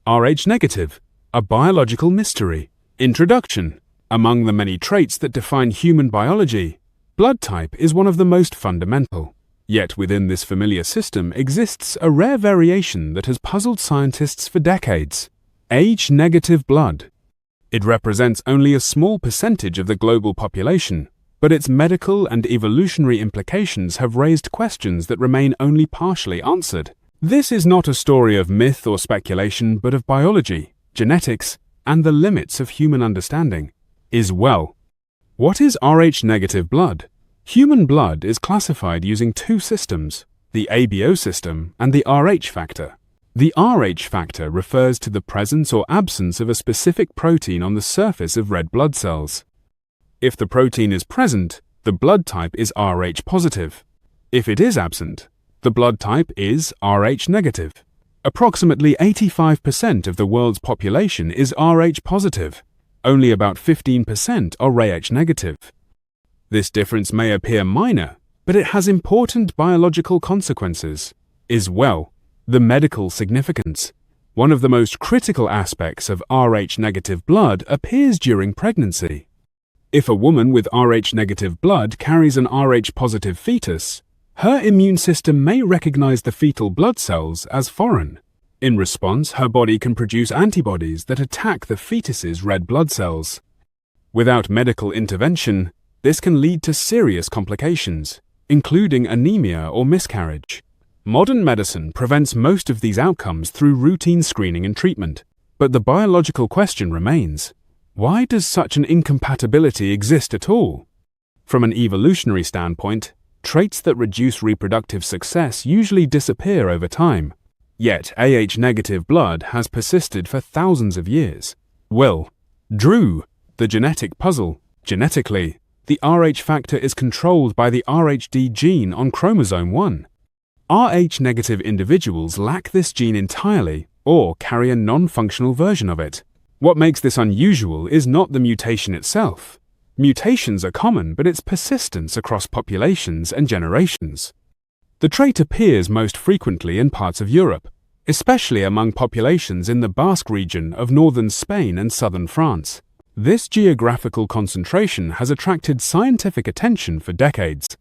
Rh negative, a biological mystery. Introduction. Among the many traits that define human biology, blood type is one of the most fundamental. Yet within this familiar system exists a rare variation that has puzzled scientists for decades. Age-negative blood. It represents only a small percentage of the global population, but its medical and evolutionary implications have raised questions that remain only partially answered. This is not a story of myth or speculation, but of biology, genetics, and the limits of human understanding. What is Rh-negative blood? Human blood is classified using two systems, the ABO system and the Rh factor. The Rh factor refers to the presence or absence of a specific protein on the surface of red blood cells. If the protein is present, the blood type is Rh positive. If it is absent, the blood type is Rh negative. Approximately 85% of the world's population is Rh positive. Only about 15% are Rh negative. This difference may appear minor, but it has important biological consequences. The medical significance. One of the most critical aspects of Rh negative blood appears during pregnancy. If a woman with Rh negative blood carries an Rh positive fetus, her immune system may recognize the fetal blood cells as foreign. In response, her body can produce antibodies that attack the fetus's red blood cells. Without medical intervention, this can lead to serious complications, including anemia or miscarriage. Modern medicine prevents most of these outcomes through routine screening and treatment, but the biological question remains: why does such an incompatibility exist at all? From an evolutionary standpoint, traits that reduce reproductive success usually disappear over time. Yet Rh-negative blood has persisted for thousands of years. Drew, the genetic puzzle. Genetically, the Rh factor is controlled by the RhD gene on chromosome 1. Rh-negative individuals lack this gene entirely or carry a non-functional version of it. What makes this unusual is not the mutation itself. Mutations are common, but its persistence across populations and generations. The trait appears most frequently in parts of Europe, especially among populations in the Basque region of northern Spain and southern France. This geographical concentration has attracted scientific attention for decades.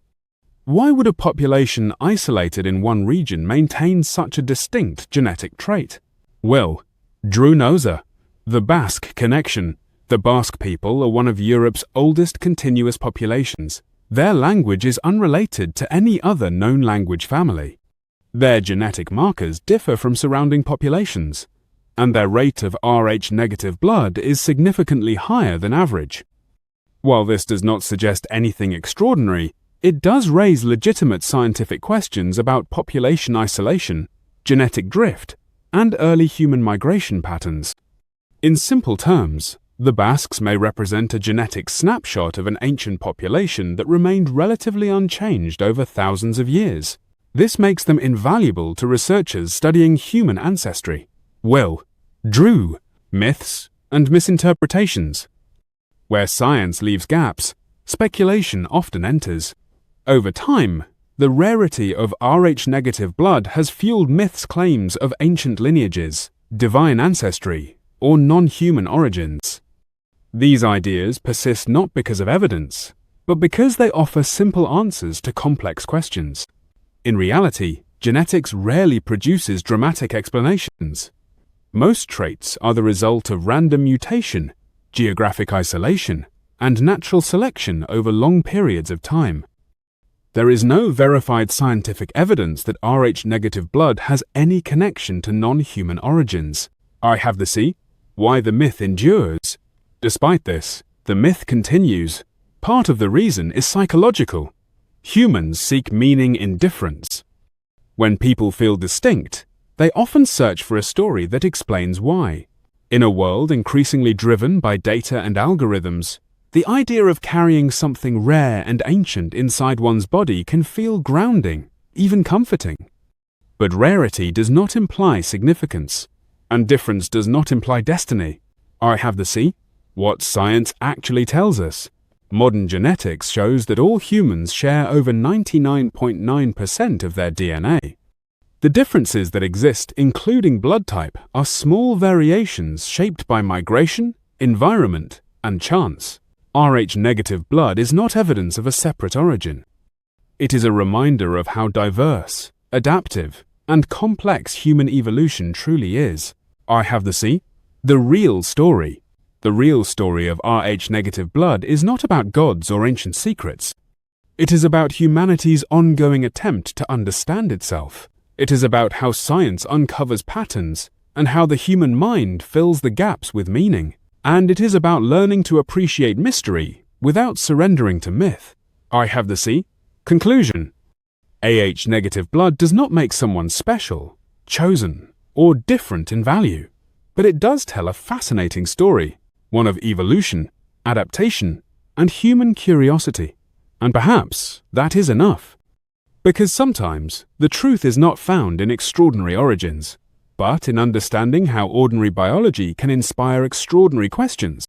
Why would a population isolated in one region maintain such a distinct genetic trait? Drew Noza. The Basque connection. The Basque people are one of Europe's oldest continuous populations. Their language is unrelated to any other known language family. Their genetic markers differ from surrounding populations, and their rate of Rh-negative blood is significantly higher than average. While this does not suggest anything extraordinary, it does raise legitimate scientific questions about population isolation, genetic drift, and early human migration patterns. In simple terms, the Basques may represent a genetic snapshot of an ancient population that remained relatively unchanged over thousands of years. This makes them invaluable to researchers studying human ancestry. Drew, myths and misinterpretations. Where science leaves gaps, speculation often enters. Over time, the rarity of Rh-negative blood has fueled myths' claims of ancient lineages, divine ancestry, or non-human origins. These ideas persist not because of evidence, but because they offer simple answers to complex questions. In reality, genetics rarely produces dramatic explanations. Most traits are the result of random mutation, geographic isolation, and natural selection over long periods of time. There is no verified scientific evidence that Rh-negative blood has any connection to non-human origins. Why the myth endures. Despite this, the myth continues. Part of the reason is psychological. Humans seek meaning in difference. When people feel distinct, they often search for a story that explains why. In a world increasingly driven by data and algorithms, the idea of carrying something rare and ancient inside one's body can feel grounding, even comforting. But rarity does not imply significance, and difference does not imply destiny. What science actually tells us. Modern genetics shows that all humans share over 99.9% of their DNA. The differences that exist, including blood type, are small variations shaped by migration, environment, and chance. Rh-negative blood is not evidence of a separate origin. It is a reminder of how diverse, adaptive, and complex human evolution truly is. I have the C. The real story. The real story of Rh-negative blood is not about gods or ancient secrets. It is about humanity's ongoing attempt to understand itself. It is about how science uncovers patterns and how the human mind fills the gaps with meaning. And it is about learning to appreciate mystery without surrendering to myth. I have the C. Conclusion. AH-negative blood does not make someone special, chosen, or different in value, but it does tell a fascinating story, one of evolution, adaptation, and human curiosity. And perhaps that is enough. Because sometimes the truth is not found in extraordinary origins, but in understanding how ordinary biology can inspire extraordinary questions.